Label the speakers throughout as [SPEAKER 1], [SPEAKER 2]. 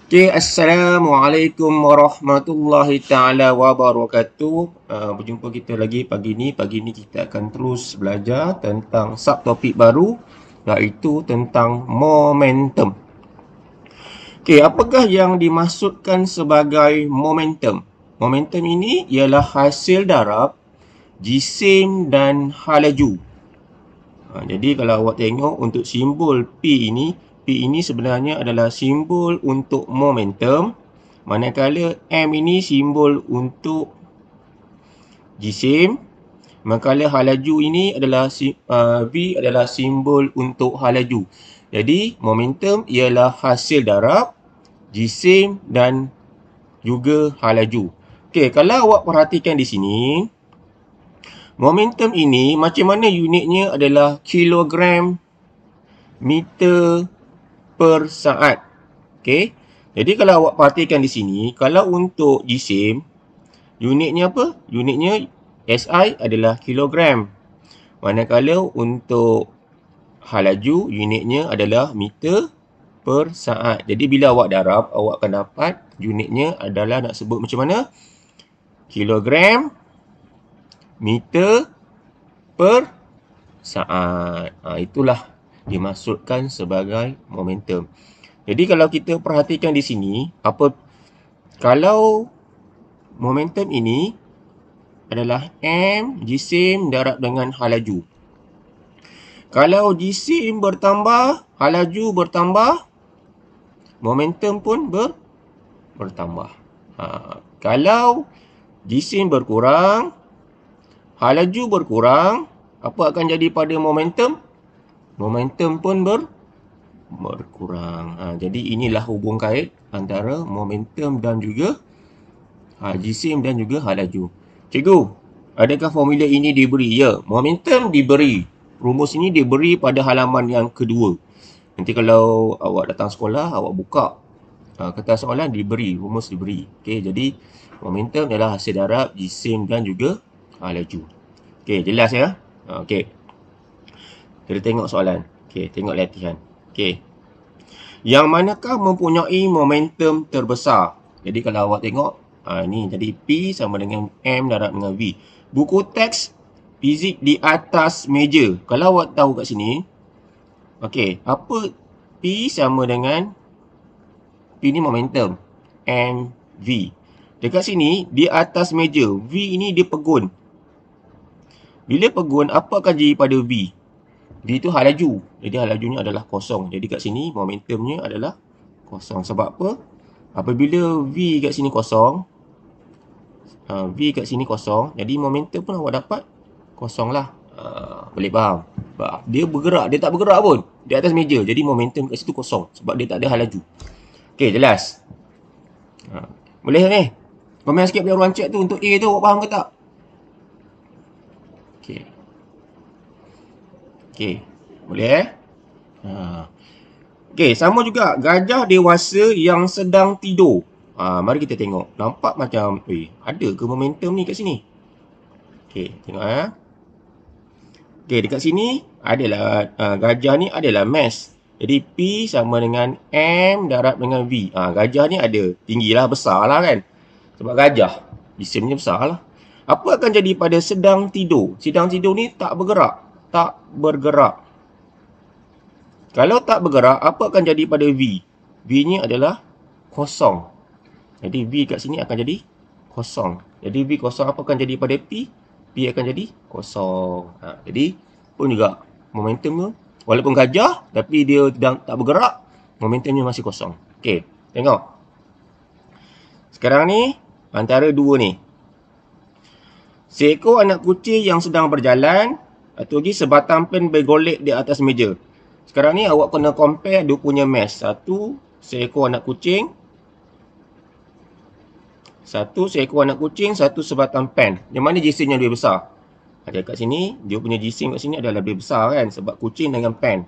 [SPEAKER 1] Okay, Assalamualaikum warahmatullahi ta'ala wabarakatuh. Berjumpa kita lagi pagi ni. Pagi ni kita akan terus belajar tentang subtopik baru, iaitu tentang momentum. Okay, apakah yang dimaksudkan sebagai momentum? Momentum ini ialah hasil darab jisim dan halaju. Jadi kalau awak tengok untuk simbol P ini sebenarnya adalah simbol untuk momentum, manakala M ini simbol untuk jisim, manakala halaju ini adalah V adalah simbol untuk halaju. Jadi momentum ialah hasil darab jisim dan juga halaju. Okey, kalau awak perhatikan di sini, momentum ini macam mana unitnya adalah kilogram meter per saat. Okey. Jadi kalau awak perhatikan di sini, kalau untuk jisim, unitnya apa? Unitnya SI adalah kilogram. Manakala untuk halaju, unitnya adalah meter per saat. Jadi bila awak darab, awak akan dapat unitnya adalah nak sebut macam mana? Kilogram meter per saat. Itulah dimaksudkan sebagai momentum. Jadi kalau kita perhatikan di sini, kalau momentum ini adalah M jisim darab dengan halaju. Kalau jisim bertambah, halaju bertambah, momentum pun bertambah. Kalau jisim berkurang, halaju berkurang, apa akan jadi pada momentum? Momentum pun berkurang. Jadi inilah hubung kait antara momentum dan juga jisim dan juga halaju. Cikgu, adakah formula ini diberi? Ya, momentum diberi. Rumus ini diberi pada halaman yang kedua. Nanti kalau awak datang sekolah, awak buka kertas soalan diberi, rumus diberi. Okey, jadi momentum adalah hasil darab jisim dan juga halaju. Okey, jelas ya? Okey. Kita tengok soalan. Okey, tengok latihan. Okey. Yang manakah mempunyai momentum terbesar? Jadi kalau awak tengok, ni jadi P sama dengan M darab dengan V. Buku teks fizik di atas meja. Kalau awak tahu kat sini, okey, apa P sama dengan P ni momentum, M, V. Dekat sini, di atas meja, V ini dia pegun. Bila pegun, apa akan jadi pada V? V itu halaju. Jadi halajunya adalah kosong. Jadi kat sini momentumnya adalah kosong. Sebab apa? Apabila V kat sini kosong, V kat sini kosong, jadi momentum pun awak dapat kosong lah. Boleh faham? Sebab dia bergerak, dia tak bergerak pun di atas meja. Jadi momentum kat situ kosong. Sebab dia tak ada halaju. Okey, jelas? Boleh ni? Komen sikit pada ruang chat tu untuk A tu, awak faham ke tak? Okey. Okey, boleh Okey, sama juga gajah dewasa yang sedang tidur. Mari kita tengok. Nampak macam, ada ke momentum ni kat sini? Okey, tengok Okey, dekat sini adalah gajah ni adalah mass. Jadi P sama dengan M darab dengan V. Gajah ni ada, tinggilah, besar lah kan. Sebab gajah, jisimnya besar lah. Apa akan jadi pada sedang tidur? Sedang tidur ni tak bergerak. Tak bergerak. Kalau tak bergerak, apa akan jadi pada V? V ni adalah kosong. Jadi V kat sini akan jadi kosong. Jadi V kosong, apa akan jadi pada P? P akan jadi kosong. Jadi pun juga momentum tu, walaupun gajah tapi dia tak bergerak, momentumnya masih kosong. Okey, tengok. Sekarang ni antara dua ni. Seekor anak kucing yang sedang berjalan, atau lagi sebatang pen bergolek di atas meja. Sekarang ni awak kena compare dia punya mass. Satu seekor anak kucing, satu sebatang pen. Yang mana jisim yang lebih besar? Kat sini, dia punya jisim kat sini adalah lebih besar kan, sebab kucing dengan pen.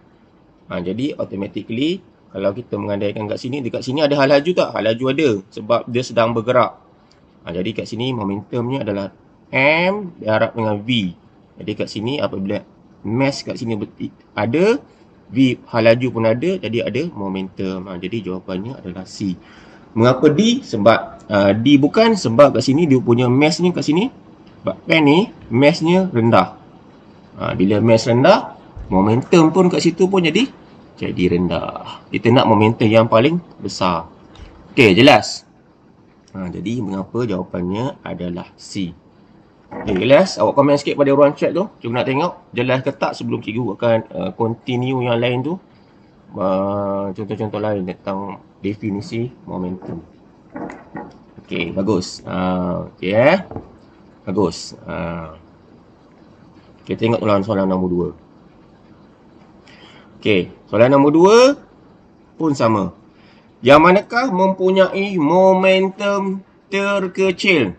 [SPEAKER 1] Jadi automatically kalau kita mengandaikan kat sini, dekat sini ada halaju tak? Halaju ada, sebab dia sedang bergerak. Jadi kat sini momentumnya adalah M darab dengan V. Jadi kat sini apabila mass kat sini ada, V halaju pun ada, jadi ada momentum. Jadi jawapannya adalah C. Mengapa D? Sebab D bukan, sebab kat sini dia punya mass ni kat sini. Sebab pen ni massnya rendah. Bila mass rendah, momentum pun kat situ pun jadi rendah. Kita nak momentum yang paling besar. Okey, jelas? Jadi mengapa jawapannya adalah C. Okay, jelas? Awak komen sikit pada ruang chat tu. Cuma nak tengok jelas ke tak sebelum cikgu akan continue yang lain tu. Contoh-contoh lain tentang definisi momentum. Okey, bagus. Okey bagus. Kita tengok soalan nombor 2. Okey, soalan nombor 2 pun sama. Yang manakah mempunyai momentum terkecil?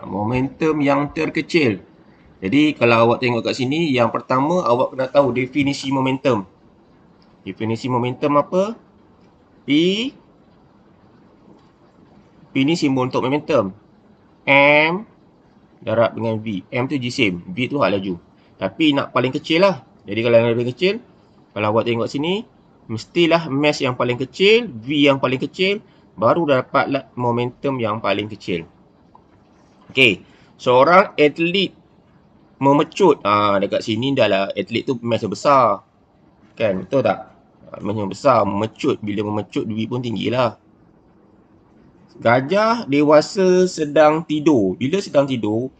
[SPEAKER 1] Momentum yang terkecil. Jadi kalau awak tengok kat sini, yang pertama awak kena tahu definisi momentum. Definisi momentum apa? P ni simbol untuk momentum. M darab dengan V. M tu jisim, V tu hak laju. Tapi nak paling kecil lah. Jadi kalau yang lebih kecil, kalau awak tengok sini, mestilah mass yang paling kecil, V yang paling kecil, baru dapatlah momentum yang paling kecil. Okey, seorang atlet memecut. Dekat sini dah lah atlet tu mass besar. Kan, betul tak? Mass yang besar, memecut. Bila memecut, V pun tinggi lah. Gajah dewasa sedang tidur. Bila sedang tidur,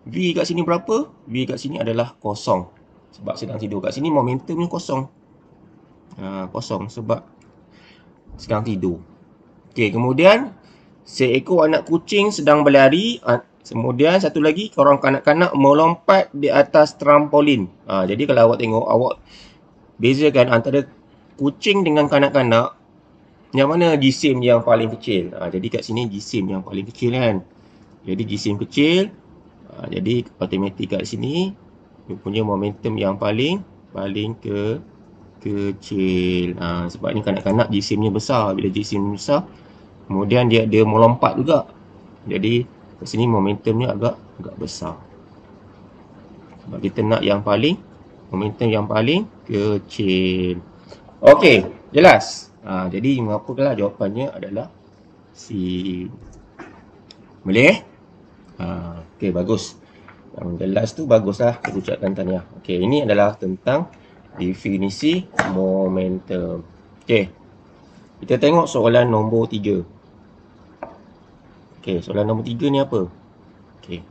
[SPEAKER 1] V kat sini berapa? V kat sini adalah kosong. Sebab sedang tidur. Kat sini momentumnya kosong. Kosong sebab sedang tidur. Okey, kemudian seekor anak kucing sedang berlari. Kemudian satu lagi, orang kanak-kanak melompat di atas trampolin. Jadi kalau awak tengok, awak bezakan antara kucing dengan kanak-kanak. Yang mana jisim yang paling kecil? Jadi kat sini jisim yang paling kecil kan. Jadi jisim kecil. Jadi automatik kat sini dia punya momentum yang paling kecil. Sebab ni kanak-kanak jisimnya besar. Bila jisim besar, kemudian dia melompat juga. Jadi kat sini momentumnya agak besar. Sebab kita nak yang momentum yang paling kecil. Okey, jelas? Jadi mengapalah jawapannya adalah C. Boleh? Okey, bagus. Yang jelas tu baguslah, kita ucapkan tahniah. Okey, ini adalah tentang definisi momentum. Okey. Kita tengok soalan nombor 3. Okey, soalan nombor 3 ni apa? Okey.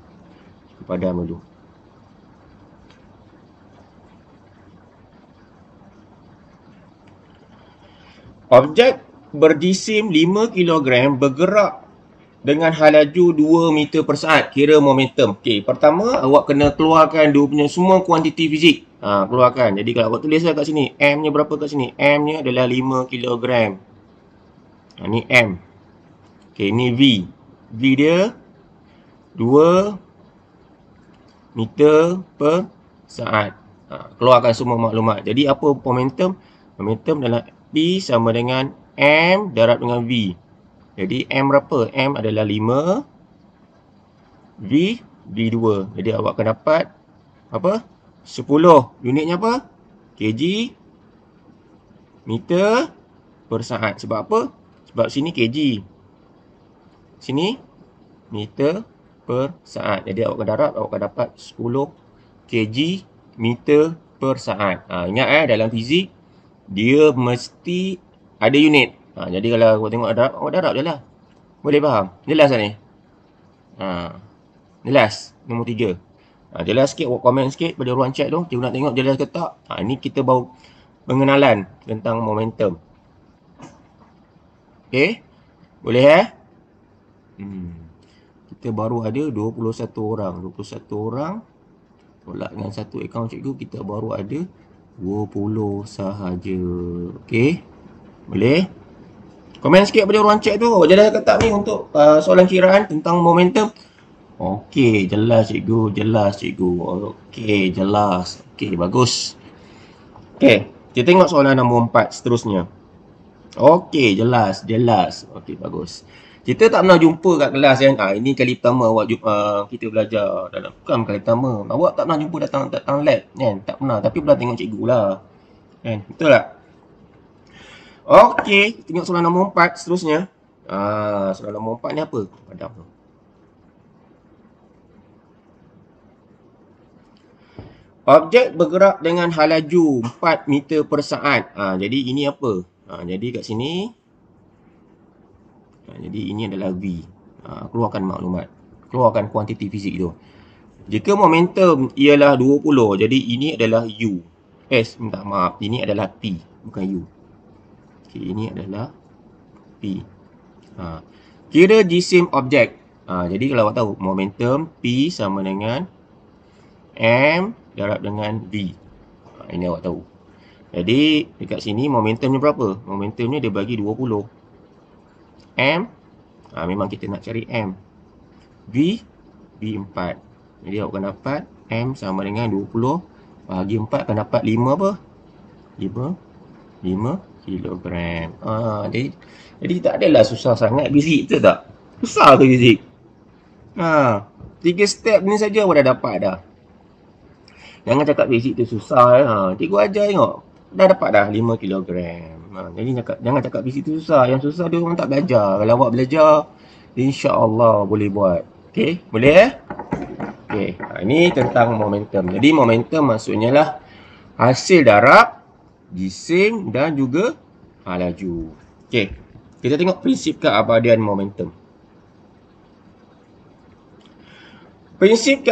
[SPEAKER 1] Padam dulu. Objek berjisim 5 kg bergerak dengan laju 2 meter per saat. Kira momentum. Okey, pertama awak kena keluarkan dia punya semua kuantiti fizik. Keluarkan. Jadi kalau awak tulislah kat sini, M nya berapa kat sini? M nya adalah 5 kg. Ni M. Okey, ni V. V dia 2 meter per saat. Keluarkan semua maklumat. Jadi apa momentum? Momentum adalah P sama dengan M darab dengan V. Jadi M berapa? M adalah 5. V 2. Jadi awak akan dapat apa? 10. Unitnya apa? kg meter per saat. Sebab apa? Sebab sini kg. Sini meter per saat. Jadi awak akan darab, awak akan dapat 10 kg meter per saat. Ingat dalam fizik dia mesti ada unit. Jadi kalau awak tengok awak darab je lah. Boleh faham? Jelas tak ni? Jelas? Nombor 3. Jelas sikit, awak komen sikit pada ruang chat tu. Cikgu nak tengok jelas ke tak. Ni kita baru pengenalan tentang momentum. Okey? Boleh Kita baru ada 21 orang. 21 orang tolak dengan satu akaun cikgu, kita baru ada 20 sahaja. Okey? Boleh? Komen sikit pada ruang chat tu. Jelas ke tak ni untuk soalan kiraan tentang momentum? Okey, jelas cikgu. Jelas cikgu. Okey, jelas. Okey, bagus. Okey, kita tengok soalan nombor 4 seterusnya. Okey, jelas. Jelas. Okey, bagus. Kita tak pernah jumpa kat kelas kan. Ini kali pertama awak kita belajar. Bukan kali pertama. Awak tak pernah jumpa datang lab kan. Tak pernah. Tapi pernah tengok cikgu lah. Kan? Betul tak? Okey, tengok soalan nombor 4 seterusnya. Soalan nombor 4 ni apa? Padam tu. Objek bergerak dengan halaju 4 meter per saat. Jadi ini apa? Jadi kat sini, jadi ini adalah V. Keluarkan maklumat. Keluarkan kuantiti fizik tu. Jika momentum ialah 20, jadi ini adalah U. Minta maaf. Ini adalah P, bukan U. Okay, ini adalah P. Kira jisim objek. Jadi kalau awak tahu, momentum P sama dengan M darab dengan V. Ini awak tahu. Jadi dekat sini momentumnya berapa? Momentumnya dia bagi 20. M, memang kita nak cari M. V 4. Jadi awak akan dapat M sama dengan 20 bagi 4 akan dapat 5 apa? 5 kilogram. Jadi tak adalah susah sangat fizik, betul tak? Susah ke fizik? 3 step ni saja awak dah dapat dah. Jangan cakap fizik tu susah. Cikgu ajar tengok. Dah dapat dah 5 kilogram. Jadi jangan cakap fizik tu susah. Yang susah dia orang tak belajar. Kalau awak belajar, insya-Allah boleh buat. Okey, boleh Okey, ini tentang momentum. Jadi momentum maksudnya lah hasil darab jisim dan juga laju. Okey, kita tengok prinsip keabadian momentum. Prinsip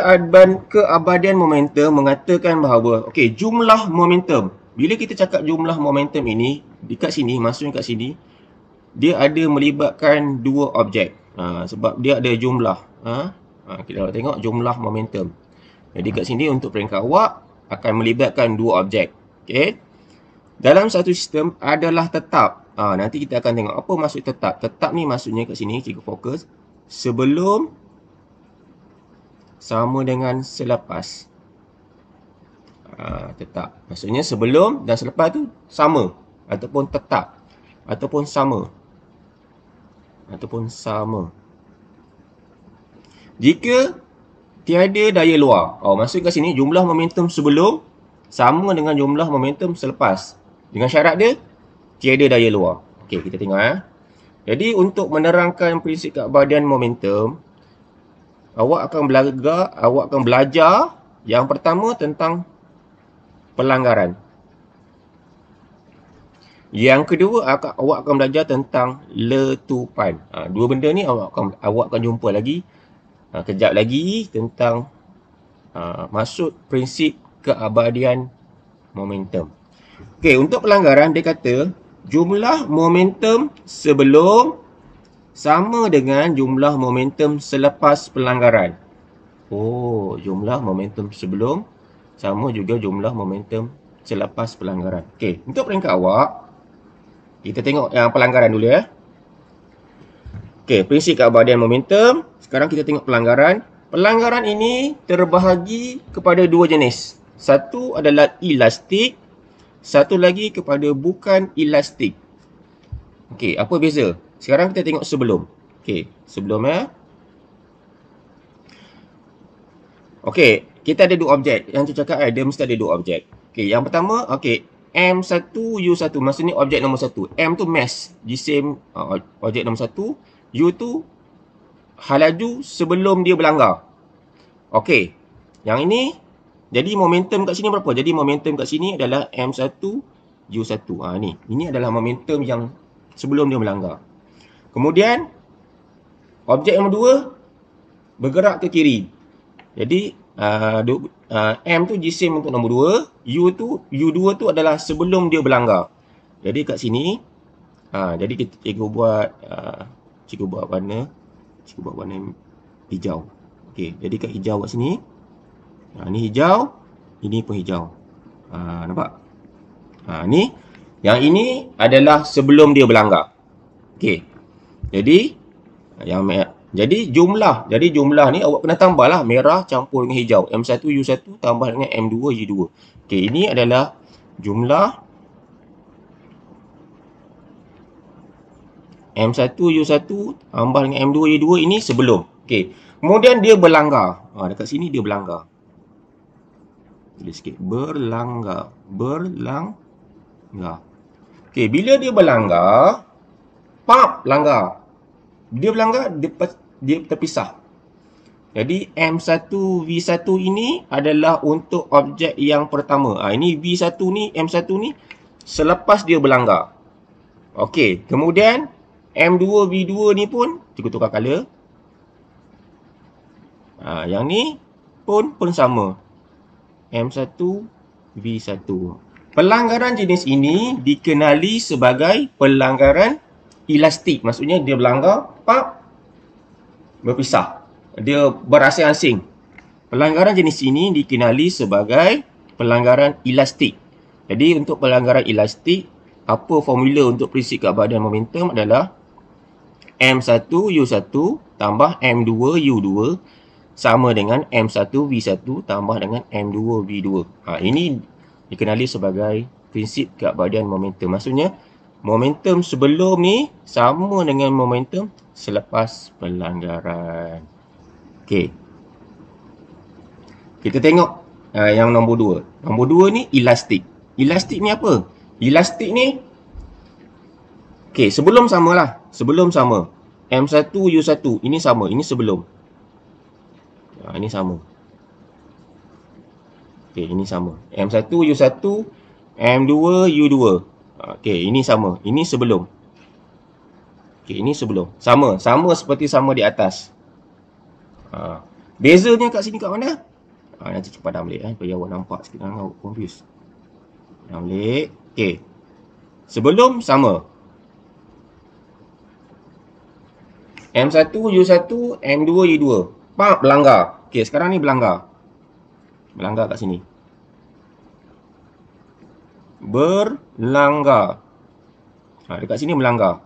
[SPEAKER 1] keabadian momentum mengatakan bahawa jumlah momentum. Bila kita cakap jumlah momentum ini, dekat sini, maksudnya kat sini, dia ada melibatkan dua objek. Sebab dia ada jumlah. Kita tengok jumlah momentum. Jadi kat sini untuk peringkat awak akan melibatkan dua objek. Okey. Dalam satu sistem adalah tetap. Nanti kita akan tengok apa maksud tetap. Tetap ni maksudnya kat sini, cikgu fokus. Sebelum sama dengan selepas. Tetap. Maksudnya sebelum dan selepas tu sama. Ataupun tetap. Ataupun sama. Ataupun sama. Jika tiada daya luar. Maksud kat sini jumlah momentum sebelum sama dengan jumlah momentum selepas. Dengan syarat dia tiada daya luar. Okey, kita tengok Jadi untuk menerangkan prinsip keabadian momentum, awak akan belajar yang pertama tentang pelanggaran. Yang kedua awak akan belajar tentang letupan. Dua benda ni awak akan jumpa lagi kejap lagi tentang maksud prinsip keabadian momentum. Okey, untuk pelanggaran dia kata jumlah momentum sebelum sama dengan jumlah momentum selepas pelanggaran. Jumlah momentum sebelum sama juga jumlah momentum selepas pelanggaran. Okey, untuk peringkat awak, kita tengok yang pelanggaran dulu Okey, prinsip keabadian momentum. Sekarang kita tengok pelanggaran. Pelanggaran ini terbahagi kepada dua jenis. Satu adalah elastik, satu lagi kepada bukan elastik. Okey, apa beza? Sekarang kita tengok sebelum. Okey, sebelum Okey, kita ada dua objek. Yang tu cakap dia mesti ada dua objek. Okey, yang pertama, M1, U1. Maksudnya objek nombor 1. M tu mass, jisim objek nombor 1. U tu halaju sebelum dia berlanggar. Okey, yang ini jadi momentum kat sini berapa? Jadi momentum kat sini adalah M1, U1. Ini adalah momentum yang sebelum dia melanggar. Kemudian objek nombor 2 bergerak ke kiri. Jadi M tu jisim untuk nombor 2, U2 tu adalah sebelum dia berlanggar. Jadi kat sini jadi cikgu buat warna hijau. Okey, jadi kat hijau kat sini. Ni hijau, ini pun hijau. Nampak? Ni yang ini adalah sebelum dia berlanggar. Okey. Jadi jumlah ni awak kena tambahlah merah campur dengan hijau. M1 U1 tambah dengan M2 U2. Okey, ini adalah jumlah M1 U1 tambah dengan M2 U2 ini sebelum. Okey. Kemudian dia berlanggar. Dekat sini dia berlanggar. Tulis sikit. Berlanggar. Okey, bila dia berlanggar, langgar. Dia berlanggar, dia terpisah. Jadi M1V1 ini adalah untuk objek yang pertama. Ini V1 ni, M1 ni selepas dia berlanggar. Okey, kemudian M2V2 ni pun cikgu tukar color. Yang ni pun sama. M1V1. Pelanggaran jenis ini dikenali sebagai pelanggaran elastik. Maksudnya dia berlanggar, berpisah. Dia berasing-asing. Pelanggaran jenis ini dikenali sebagai pelanggaran elastik. Jadi untuk pelanggaran elastik, apa formula untuk prinsip keabadian momentum adalah M1U1 tambah M2U2 sama dengan M1V1 tambah dengan M2V2. Ini dikenali sebagai prinsip keabadian momentum. Maksudnya, momentum sebelum ni sama dengan momentum selepas pelanggaran. Okey. Kita tengok yang nombor 2. Nombor 2 ni elastik. Elastik ni apa? Elastik ni sebelum samalah. Sebelum sama. M1U1 ini sama, ini sebelum. Ini sama. Ini sama. M1U1, M2U2. Ini sama. Ini sebelum. Ini sebelum. Sama seperti sama di atas. Bezanya kat sini kat mana? Nanti cepat dah balik supaya awak nampak sikit, awak confuse. Dah balik. Sebelum sama. M1U1, M2U2. Berlanggar. Sekarang ni berlanggar. Berlanggar kat sini. Berlanggar. Dekat sini berlanggar.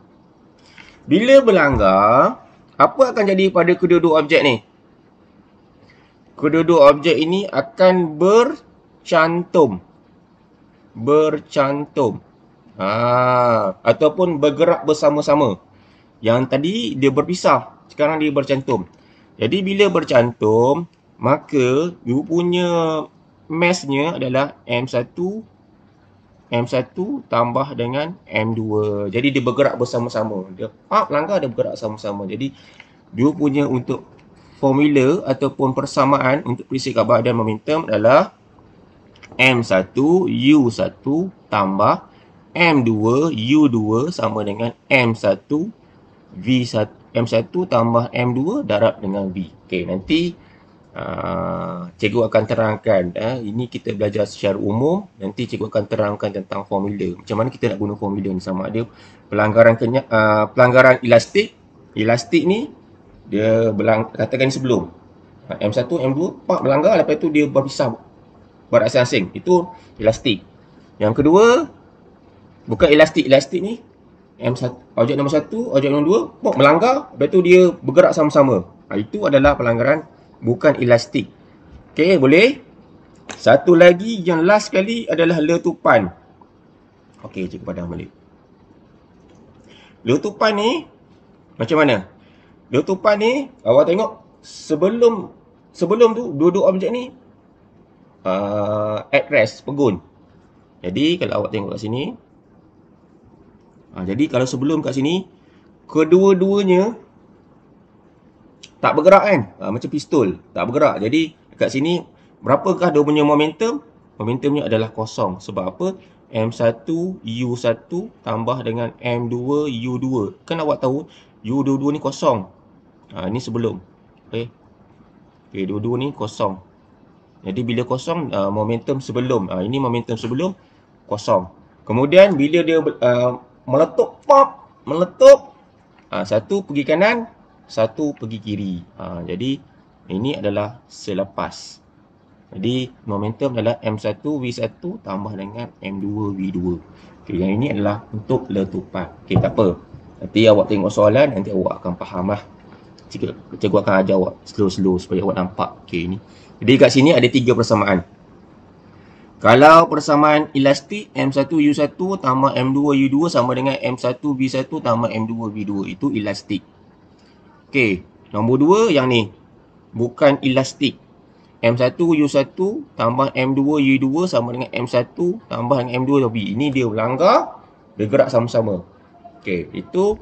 [SPEAKER 1] Bila berlanggar, apa akan jadi pada kedua-dua objek ni? Kedua-dua objek ini akan bercantum. Bercantum. Ataupun bergerak bersama-sama. Yang tadi dia berpisah. Sekarang dia bercantum. Jadi bila bercantum, maka you punya massnya adalah M1 tambah dengan M2. Jadi dia bergerak bersama-sama. Dia langgar, dia bergerak sama-sama. Jadi dia punya untuk formula ataupun persamaan untuk prinsip keabadian momentum adalah M1U1 tambah M2U2 sama dengan M1V1 M1 tambah M2 darab dengan V. Nanti cikgu akan terangkan. Ini kita belajar secara umum. Nanti cikgu akan terangkan tentang formula. Macam mana kita nak guna formula ni, sama ada pelanggaran elastik. Elastik ni dia katakan sebelum M1, M2 berlanggar, lepas tu dia berpisah berasing-asing. Itu elastik. Yang kedua, bukan elastik. Elastik ni M1, objek nombor 1, objek nombor 2 melanggar, lepas tu dia bergerak sama-sama. Itu adalah pelanggaran bukan elastik. Boleh? Satu lagi yang last sekali adalah letupan. Cikgu padam balik. Letupan ni macam mana? Letupan ni awak tengok sebelum tu dua-dua objek ni at rest, pegun. Jadi kalau awak tengok kat sini, jadi kalau sebelum kat sini kedua-duanya tak bergerak kan? Macam pistol, tak bergerak. Jadi kat sini berapakah dia punya momentum? Momentumnya adalah kosong. Sebab apa? M1U1 tambah dengan M2U2. Kan awak tahu U22 ni kosong. Ini sebelum. Dua-dua ni kosong. Jadi bila kosong, momentum sebelum. Ini momentum sebelum, kosong. Kemudian bila dia meletup, meletup, satu pergi kanan, satu pergi kiri. Jadi ini adalah selepas. Jadi momentum adalah M1V1 tambah dengan M2V2. Yang ini adalah untuk letupan. Tak apa. Nanti awak tengok soalan, nanti awak akan faham lah. Cikgu akan ajar awak slow-slow supaya awak nampak. Ni. Jadi kat sini ada 3 persamaan. Kalau persamaan elastik, M1U1 tambah M2U2 sama dengan M1V1 tambah M2V2. Itu elastik. Nombor 2 yang ni. Bukan elastik. M1U1 tambah M2U2 sama dengan M1 tambah dengan M2V. Ini dia berlanggar, bergerak sama-sama. Itu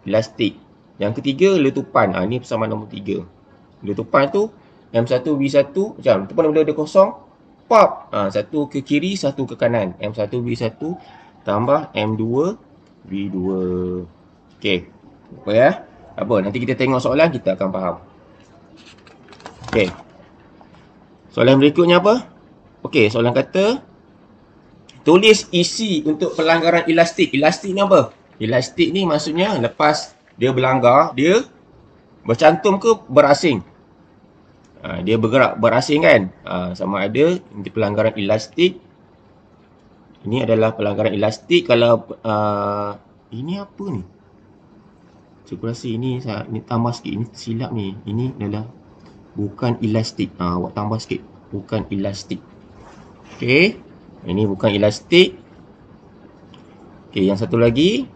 [SPEAKER 1] elastik. Yang ketiga, letupan. Ini persamaan nombor 3. Letupan tu M1 V1 macam tu pun bila dia kosong, pop. Satu ke kiri, satu ke kanan. M1 V1 tambah M2 V2. Okey. Apa ya? Apa? Nanti kita tengok soalan kita akan faham. Okey. Soalan berikutnya apa? Okey, soalan kata tulis isi untuk pelanggaran elastik. Elastik ni apa? Elastik ni maksudnya lepas dia berlanggar, dia bercantum ke berasing? Dia bergerak berasing kan? Sama ada untuk pelanggaran elastik. Ini adalah pelanggaran elastik. Kalau ini apa ni? Sirkulasi ini tambah sikit. Ini silap ni. Ini adalah bukan elastik. Awak tambah sikit. Bukan elastik. Okey. Ini bukan elastik. Okey, yang satu lagi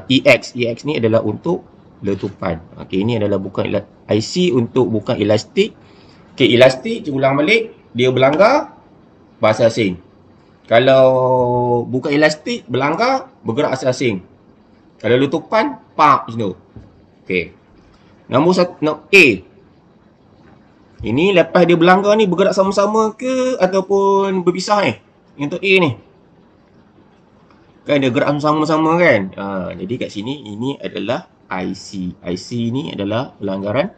[SPEAKER 1] EX. EX ni adalah untuk letupan. Okey, ini adalah bukan IC untuk bukan elastik. Okey, elastik kita ulang balik, dia berlanggar bahasa asing. Kalau bukan elastik berlanggar bergerak asing-asing. Kalau letupan pak macam tu. Okey. Nombor 1 A. Ini lepas dia berlanggar ni bergerak sama-sama ke ataupun berpisah ni? Untuk A ni. Kan dia gerak sama-sama kan? Jadi kat sini ini adalah IC. IC ni adalah pelanggaran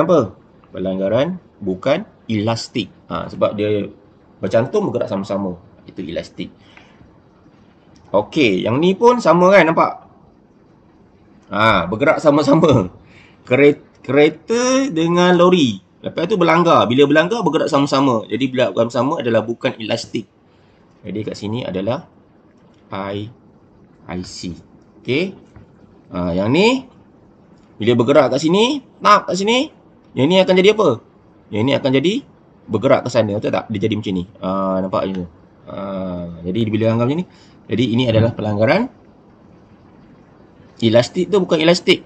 [SPEAKER 1] apa? Pelanggaran bukan elastik. Sebab dia bercantum bergerak sama-sama. Itu elastik. Okey, yang ni pun sama kan, nampak? Bergerak sama-sama. Kereta dengan lori. Lepas tu berlanggar. Bila berlanggar bergerak sama-sama. Jadi bila sama-sama adalah bukan elastik. Jadi kat sini adalah IC. Okey. Yang ni bila bergerak kat sini, kat sini, yang ni akan jadi apa? Yang ni akan jadi bergerak ke sana, betul tak? Dia jadi macam ni. Nampak macam tu. Jadi bila anggap macam ni, jadi ini adalah pelanggaran elastik tu bukan elastik.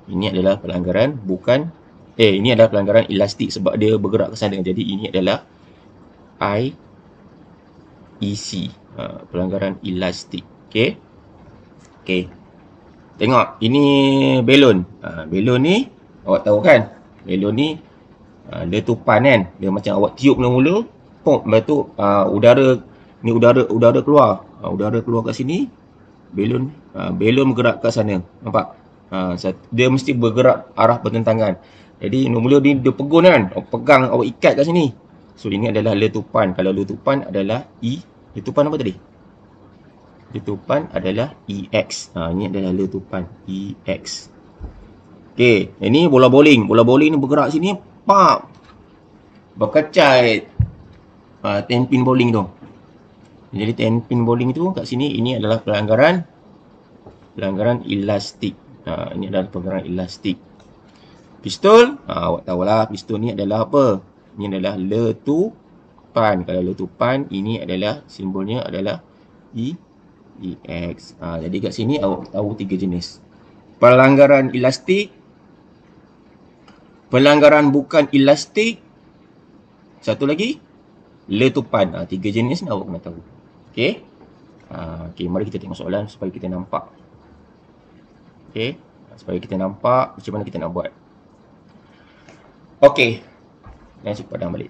[SPEAKER 1] Ini adalah pelanggaran bukan ini adalah pelanggaran elastik sebab dia bergerak ke sana. Jadi ini adalah IEC. Pelanggaran elastik. Okey. Okey. Tengok, ini belon. Belon ni awak tahu kan? Belon ni letupan kan? Dia macam awak tiup mula-mula, pop, lepas tu udara keluar. Udara keluar kat sini, belon bergerak kat sana. Nampak? Dia mesti bergerak arah bertentangan. Jadi mula-mula dia pegun kan? Awak pegang, awak ikat kat sini. So ini adalah letupan. Kalau letupan adalah letupan apa tadi? Letupan adalah EX. Ini adalah letupan EX. Okey, ini bola bowling. Bola bowling ni bergerak sini, pam. Berkecai 10 pin bowling tu. Jadi 10 pin bowling tu kat sini ini adalah pelanggaran elastik. Ini adalah pelanggaran elastik. Pistol, awak tahulah pistol ni adalah apa? Ini adalah letupan. Kalau letupan, ini adalah simbolnya adalah EX. Jadi kat sini awak tahu 3 jenis. Pelanggaran elastik, pelanggaran bukan elastik, satu lagi letupan. 3 jenis ni awak kena tahu. Okey. Okey, mari kita tengok soalan supaya kita nampak. Okey, supaya kita nampak macam mana kita nak buat. Okey. Dan cuba padam balik.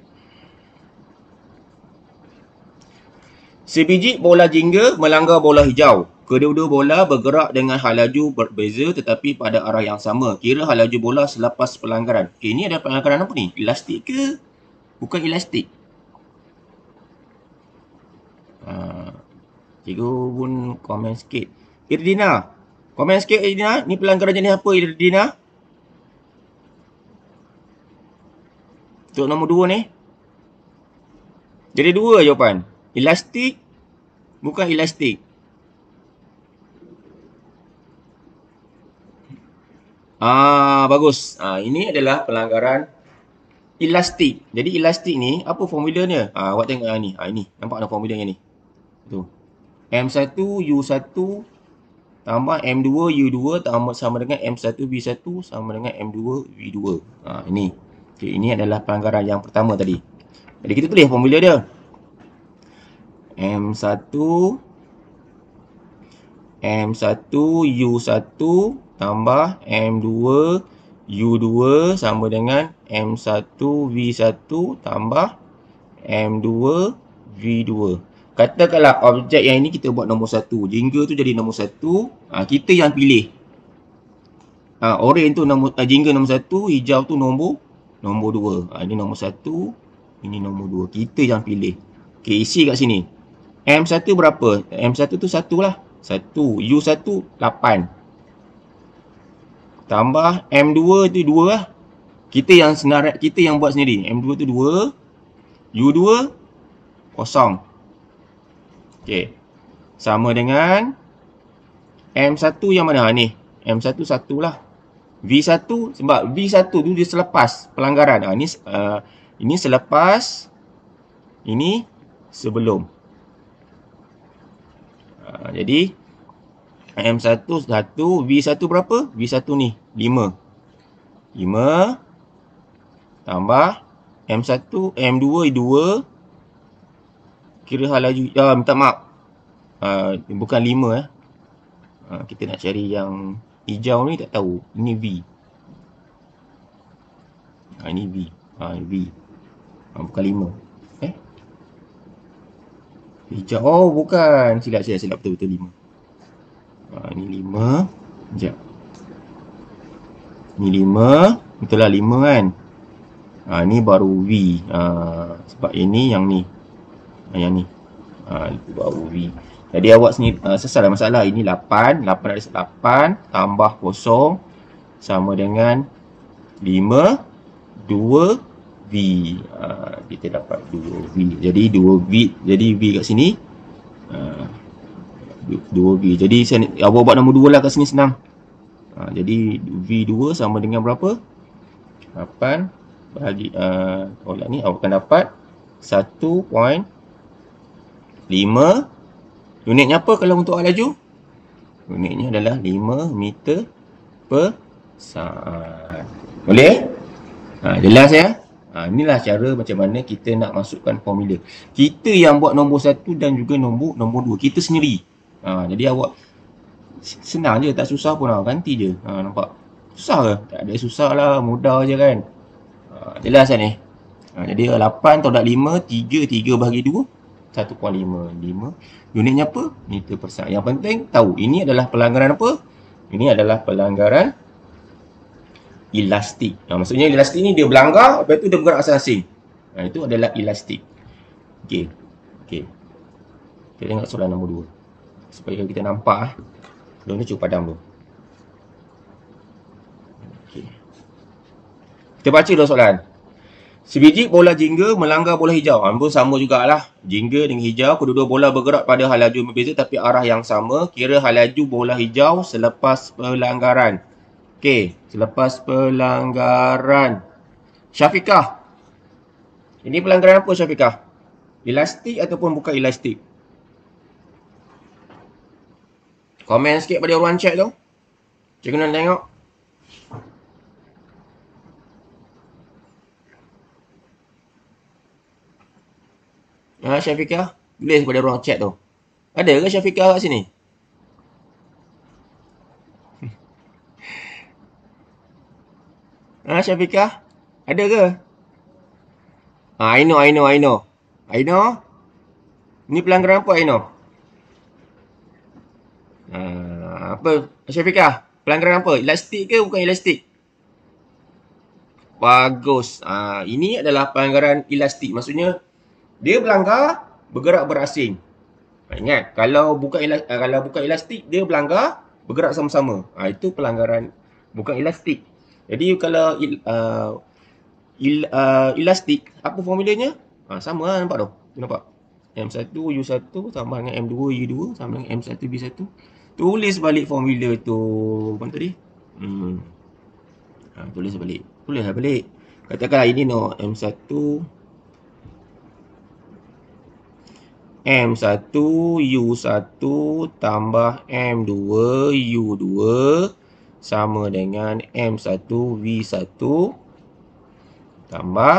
[SPEAKER 1] Sebiji bola jingga melanggar bola hijau. Kedua-dua bola bergerak dengan hal laju berbeza tetapi pada arah yang sama. Kira hal laju bola selepas pelanggaran. Okey, ini ada pelanggaran apa ni? Elastik ke? Bukan elastik. Cikgu pun komen sikit. Irdina, komen sikit Irdina. Ni pelanggaran jenis apa Irdina? Untuk nombor 2 ni. Jadi 2 jawapan. Elastik, bukan elastik. Bagus. Ini adalah pelanggaran elastik. Jadi elastik ni apa formulanya? Awak tengok ni. Ini nampak ada formulanya ni. Tu. M1 U1 tambah M2 U2 tambah sama dengan M1 V1 sama dengan M2 V2. Ini. Okay, ini adalah pelanggaran yang pertama tadi. Jadi kita tulis formula dia. M1 U1 tambah M2 U2 sama dengan M1 V1 tambah M2 V2. Katakanlah objek yang ini kita buat nombor 1. Jingga tu jadi nombor 1. Kita yang pilih. Orange tu jingga nombor 1, hijau tu nombor 2. Ini nombor 1, ini nombor 2. Kita yang pilih. Okey, isi kat sini. M1 berapa? M1 tu 1 lah. 1. U1 8. Tambah M2 tu 2 lah. Kita yang buat sendiri. M2 tu 2. U2 kosong. Okey. Sama dengan M1 yang mana? Ni. M1 1 lah. V1 sebab V1 tu dia selepas pelanggaran. Ini selepas, ini sebelum. Jadi M1 1, V1 berapa? V1 ni 5. 5 tambah M1, M2 2. Kira hal laju. Minta maaf. Bukan 5 kita nak cari yang hijau ni, tak tahu. Ini V. Ini V. V. Bukan 5. Hijau. Oh, bukan. Silap betul-betul 5. Ini 5. Sekejap. Ini 5. Itulah 5 kan. Ini baru V. Sebab ini yang ni. Yang ni. Baru V. Jadi awak sini sesal masalah. Ini 8. 8 tambah 0 sama dengan 5. 2 V. Kita dapat 2 V. Jadi 2 V. Jadi V kat sini. 2 V. Jadi awak buat nombor 2 lah kat sini senang. Jadi V2 sama dengan berapa? 8 bahagi tolak ni, awak akan dapat 1.5. Unitnya apa kalau untuk arah laju? Unitnya adalah 5 meter per saat. Boleh? Jelas ya? Inilah cara macam mana kita nak masukkan formula. Kita yang buat nombor 1 dan juga nombor 2. Kita sendiri. Jadi awak senang je, tak susah pun. Ganti je. Nampak? Susah ke? Tak ada susah lah. Mudah je kan? Jelas kan ni? Jadi 8 tolak 5, 3 bahagi 2, 1.5. Unitnya apa? Meter per saat. Yang penting tahu ini adalah pelanggaran apa? Ini adalah pelanggaran elastik. Maksudnya elastik ni dia berlanggar, lepas tu dia bergerak asing-asing. Itu adalah elastik. Okey. Kita tengok soalan nombor 2. Supaya kita nampak. Sebelum ni cuba padam dulu. Okey. Kita baca dulu soalan. Sebiji bola jingga melanggar bola hijau. Pun sama jugalah. Jingga dengan hijau, kedua-dua bola bergerak pada hal laju berbeza tapi arah yang sama. Kira hal laju bola hijau selepas pelanggaran. Okey, selepas pelanggaran. Syafiqah. Ini pelanggaran apa Syafiqah? Elastik ataupun bukan elastik? Komen sikit pada ruang chat tu. Cikgu nak tengok. Syafiqah, tulis pada ruang chat tu. Ada ke Syafiqah kat sini? Syafiqah, ada ke? I know. Ni pelanggaran apa I know? Apa Syafiqah? Pelanggaran apa? Elastik ke bukan elastik? Bagus. Ini adalah pelanggaran elastik. Maksudnya dia berlanggar bergerak berasing. Ingat, kalau bukan elastik dia berlanggar bergerak sama-sama. Itu pelanggaran bukan elastik. Jadi kalau elastik, apa formulanya? Sama lah, nampak tu. Nampak? M1 U1 tambah dengan M2 U2 sama dengan M1 B1. Tulis balik formula tu. Apa tadi? Tulis balik. Katakanlah ini M1 U1 tambah M2 U2 sama dengan M1 V1 tambah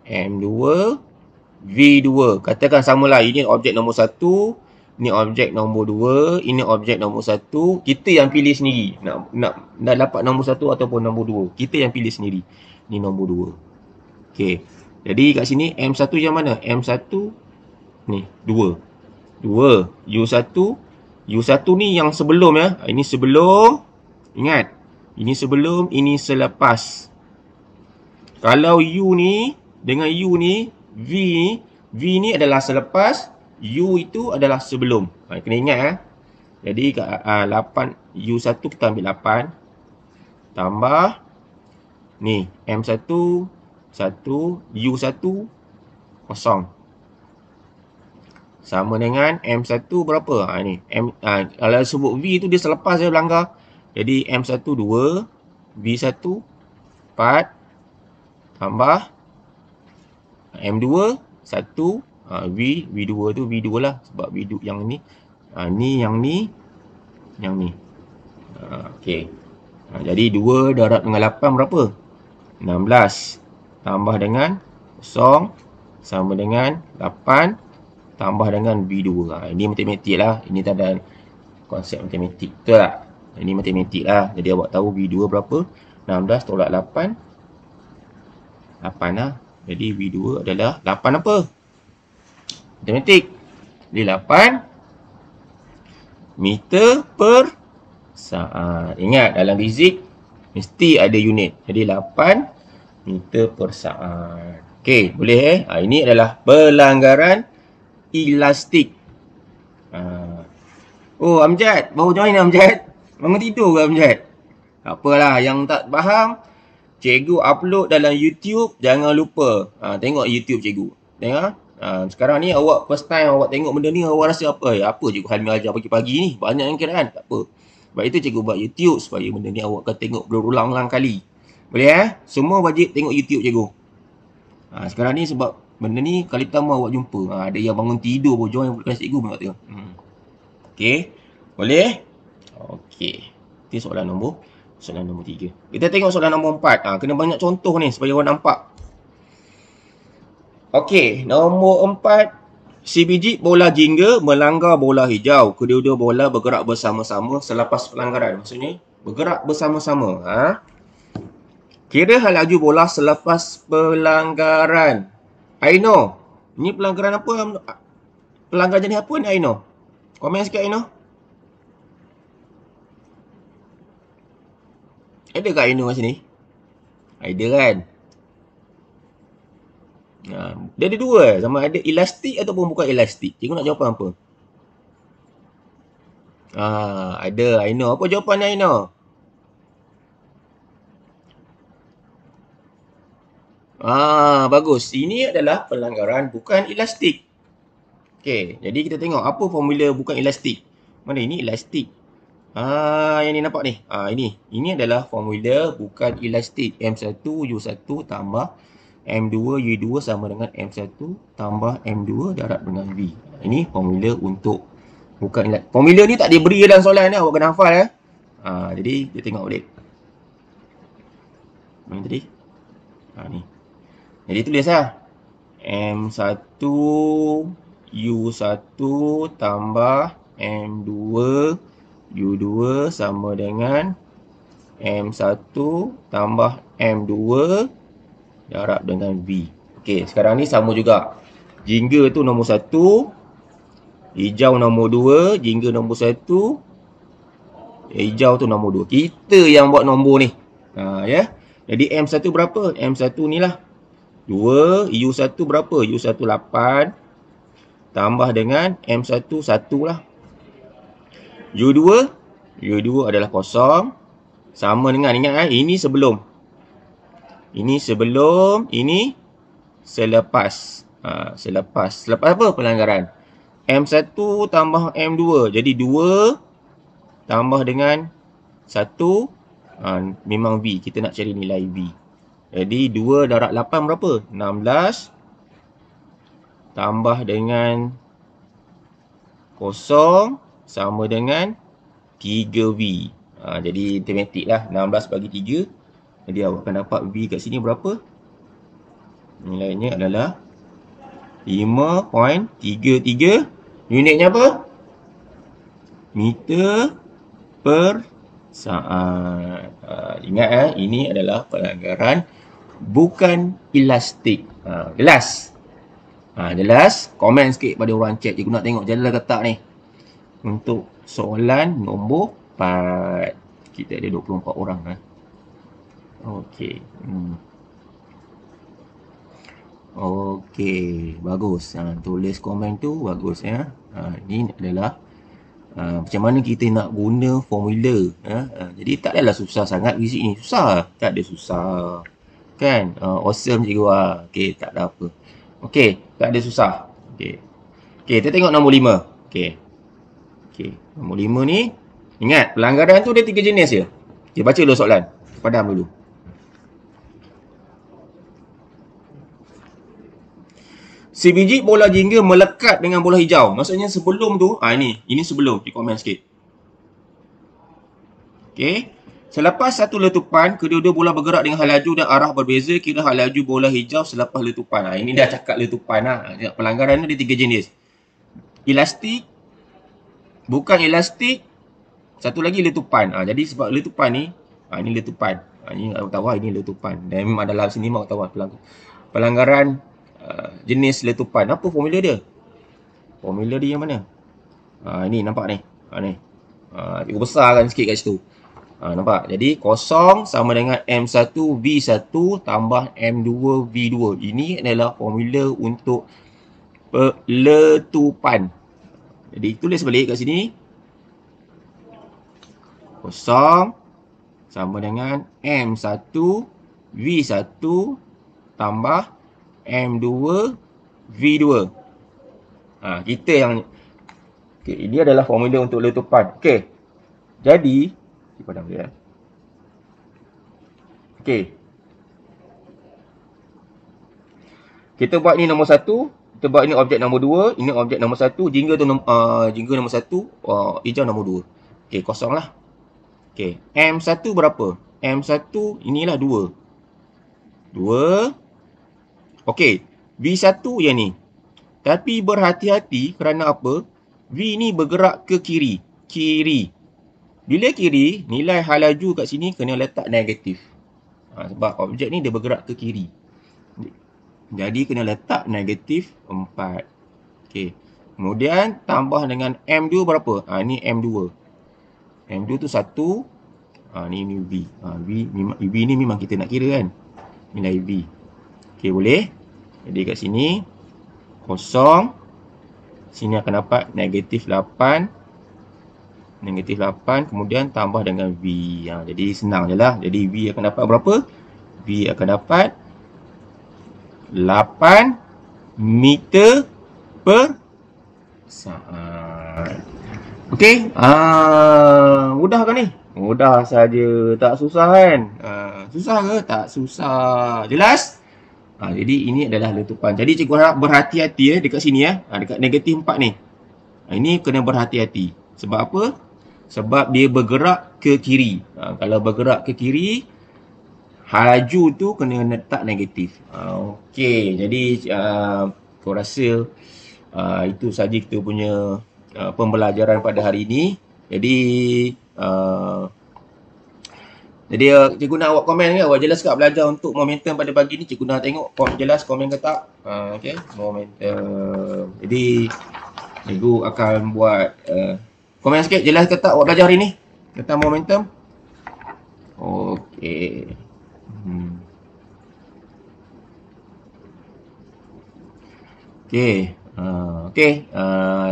[SPEAKER 1] M2 V2. Katakan samalah, ini objek nombor 1 Ni objek nombor 2, ini objek nombor 1. Kita yang pilih sendiri. Nak dapat nombor 1 ataupun nombor 2. Kita yang pilih sendiri. Ni nombor 2. Okey. Jadi kat sini M1 yang mana? M1 ni 2. 2. U1. U1 ni yang sebelum ya. Ini sebelum. Ingat. Ini sebelum, ini selepas. Kalau U ni dengan U ni, V ni adalah selepas. U itu adalah sebelum. Kena ingat Jadi 8 U1 kita ambil 8 tambah ni M1 1 U1 kosong. Sama dengan M1 berapa? Ni kalau sebut V tu dia selepas dia berlanggar. Jadi M1 2, V1 4 tambah M2 1. V2 tu V2 lah. Sebab V2 yang ni. Ni yang ni. Yang ni. Okey. Jadi 2 darab dengan 8 berapa? 16. Tambah dengan 0. Sama dengan 8. Tambah dengan V2. Ini matematik lah. Ini tak ada konsep matematik. Betul tak? Ini matematik lah. Jadi awak tahu V2 berapa? 16 tolak 8. 8 lah. Jadi V2 adalah 8 apa? Matematik. Jadi 8 meter per saat. Ingat dalam fizik mesti ada unit. Jadi 8 meter per saat. Okey, boleh ini adalah pelanggaran elastik. Oh, Amjad, baru join Amjad. Bangun tidur ke Amjad? Tak apalah, yang tak faham, cikgu upload dalam YouTube, jangan lupa tengok YouTube cikgu. Tengok. Sekarang ni awak first time awak tengok benda ni, awak rasa apa? Apa cikgu Halmi ajar pagi-pagi ni? Banyak yang kira kan? Tak apa. Sebab itu cikgu buat YouTube supaya benda ni awak akan tengok berulang-ulang kali. Boleh Semua wajib tengok YouTube cikgu. Sekarang ni sebab benda ni kali pertama awak jumpa. Ada yang bangun tidur baru join kelas cikgu pun tak tengok. Okey. Boleh? Okey. Itu soalan nombor 3. Kita tengok soalan nombor 4. Kena banyak contoh ni supaya awak nampak. Okey, nombor 4. Si biji bola jingga melanggar bola hijau. Kedua-dua bola bergerak bersama-sama selepas pelanggaran. Maksudnya bergerak bersama-sama. Kira hal laju bola selepas pelanggaran. Aino, ini pelanggaran apa? Pelanggaran jenis apa ni Aino? Komen sikit Aino. Ada kat Aino kat sini? Ada kan? Dia ada dua. Sama ada elastik ataupun bukan elastik. Cikgu nak jawapan apa? Ada Aino. Apa jawapannya Aino? Bagus. Ini adalah pelanggaran bukan elastik. Okey, jadi kita tengok apa formula bukan elastik. Mana ini elastik? Yang ni nampak ni. Ini adalah formula bukan elastik. M1 U1 tambah M2 U2 sama dengan M1 tambah M2 darab dengan V. Ini formula untuk bukan elastik. Formula ni tak diberi dalam soalan ni, awak kena hafal Jadi kita tengok balik. Mana tadi? Ni. Jadi tulis M1 U1 tambah M2 U2 sama dengan M1 tambah M2 darab dengan V. Okey, sekarang ni sama juga. Jingga tu nombor 1, hijau nombor 2, jingga nombor 1, hijau tu nombor 2. Kita yang buat nombor ni. Jadi M1 berapa? M1 ni lah 2, U1 berapa? U1 8 tambah dengan M1 1 lah. U2 adalah kosong. Sama dengan, ingat ini sebelum. Ini sebelum, ini selepas. Selepas apa pelanggaran? M1 tambah M2. Jadi 2 tambah dengan 1. Memang V. Kita nak cari nilai V. Jadi 2 darab 8 berapa? 16. Tambah dengan 0 sama dengan 3V. Jadi matematik lah. 16 bagi 3. Jadi awak akan dapat V kat sini berapa? Nilainya adalah 5.33. Unitnya apa? meter per saat. Ingat ini adalah pelanggaran bukan elastik. Jelas? Jelas? Komen sikit pada orang chat. Cikgu nak tengok jelas ke tak ni. Untuk soalan nombor 4. Kita ada 24 orang. Okey. Okey, bagus. Tulis komen tu bagus ya. Ini adalah macam mana kita nak guna formula. Jadi tak adalah susah sangat di sini. Susah? Tak ada susah. Kan? Awesome cikgu. Okey, tak ada apa. Okey, tak ada susah. Okey. Okey, kita tengok nombor 5. Okey. Okey, nombor 5 ni ingat pelanggaran tu ada 3 jenis je. Okey, baca dulu soalan. Padam dulu. Sebiji bola jingga melekat dengan bola hijau. Maksudnya sebelum tu, ini sebelum. Di komen sikit. Okey. Selepas satu letupan, kedua-dua bola bergerak dengan hal laju dan arah berbeza. Kira hal laju bola hijau selepas letupan. Ini dah cakap letupan. Pelanggaran ni ada 3 jenis. Elastik, bukan elastik, satu lagi letupan. Jadi sebab letupan ni, ini letupan. Ini tahu ini letupan. Dan memang dalam sini memang tahu pelanggaran jenis letupan. Apa formula dia? Formula dia yang mana? Ini nampak ni. Ni. Cikgu besarkan sikit kat situ. Nampak? Jadi kosong sama dengan M1 V1 tambah M2 V2. Ini adalah formula untuk letupan. Jadi tulis balik kat sini. Kosong sama dengan M1 V1 tambah M2 V2. Kita yang ini adalah formula untuk letupan. Okey. Jadi padam dia. Okey. Kita buat ni nombor 1, kita buat ini objek nombor 2, ini objek nombor 1, jingga tu jingga nombor 1, hijau nombor 2. Okey, kosong lah. Okey, M1 berapa? M1 inilah 2. 2. Okey, V1 yang ni. Tapi berhati-hati kerana apa? V ni bergerak ke kiri. Kiri. Bila kiri, nilai hal laju kat sini kena letak negatif. Sebab objek ni dia bergerak ke kiri. Jadi kena letak negatif 4. Okey. Kemudian tambah dengan M2 berapa? Ni M2. M2 tu 1. Ni V. V ni memang kita nak kira kan. Nilai V. Okey, boleh. Jadi kat sini kosong. Sini akan dapat negatif 8. Negatif 8. Kemudian tambah dengan V. Jadi senang je lah. Jadi V akan dapat berapa? V akan dapat 8 meter per saat. Okey. Mudah kan ni? Mudah saja. Tak susah kan? Susah ke? Tak susah. Jelas? Jadi ini adalah letupan. Jadi cikgu harap berhati-hati dekat sini dekat negatif 4 ni. Ini kena berhati-hati. Sebab apa? Sebab dia bergerak ke kiri. Kalau bergerak ke kiri, laju tu kena letak negatif. Okey, jadi aku rasa itu saja kita punya pembelajaran pada hari ini. Jadi cikgu nak awak komen ke? Awak jelas tak belajar untuk momentum pada pagi ni? Cikgu nak tengok jelas komen ke tak? Okey, momentum. Jadi cikgu akan buat komen sikit, jelas ke tak awak belajar hari ni tentang momentum? Okey. Okey.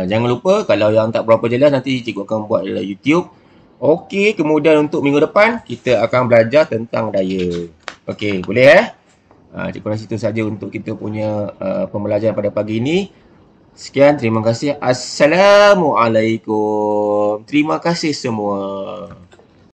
[SPEAKER 1] Jangan lupa kalau yang tak berapa jelas nanti cikgu akan buat dalam YouTube. Okey, kemudian untuk minggu depan kita akan belajar tentang daya. Okey, boleh cikgu rasa itu saja untuk kita punya pembelajaran pada pagi ini. Sekian, terima kasih. Assalamualaikum. Terima kasih semua.